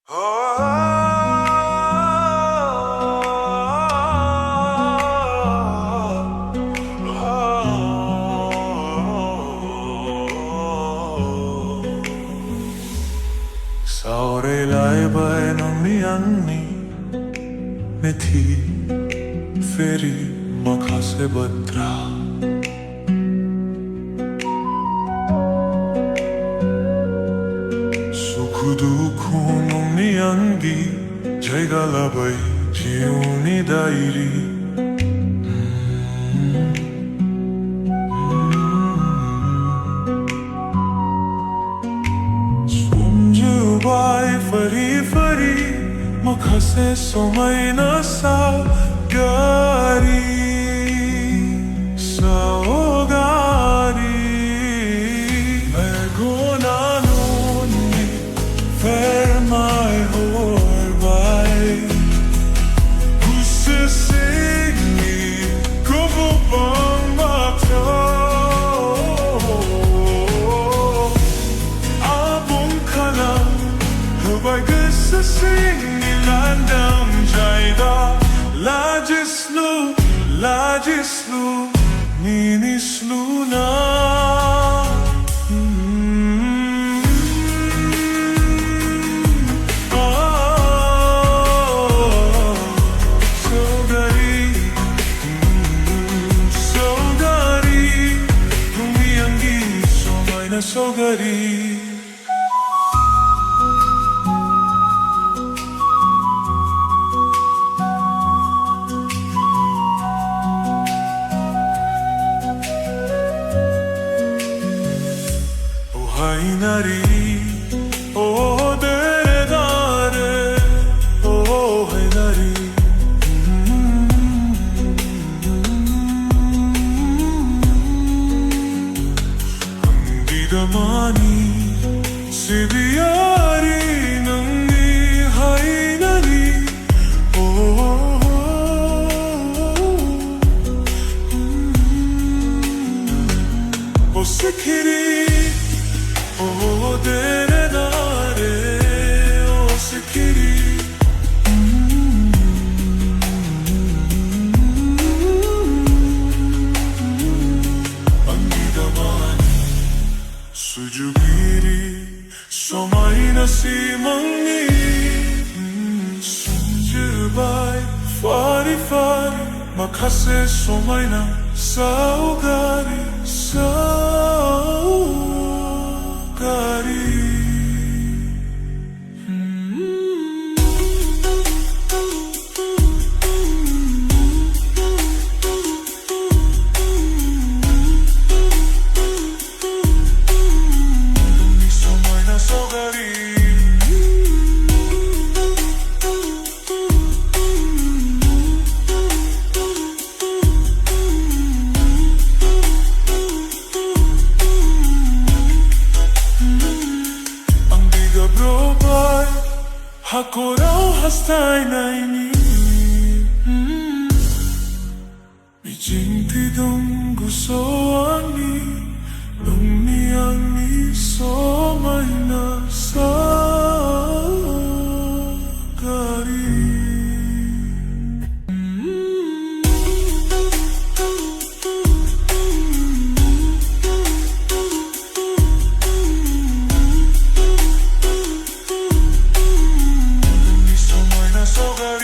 Saorelay bay namiyanni methi feri makase batra Sukhu dukhu namiyangi jaigala bay jiuni dairi Bay fari fari makase somayna saogari saogari Mergona nonni fermai horbay Kusse singi kubu bang bakta By gussa singi landam jayda lajislu nini sluna Saogari Tumiyangi somayna Saogari Hainari, oh dere dare, oh hainari Andi damani, sibiyari nangi hainari Oh sikiri Oh dere dare, oh sikiri Andi damani sujubiri somayna simangi Sunjirbay fari fari makase somayna saogari Saogari Hakorao hastay naini Mijinti dong gusto ani Lumiyangi somayna Saogari Saogari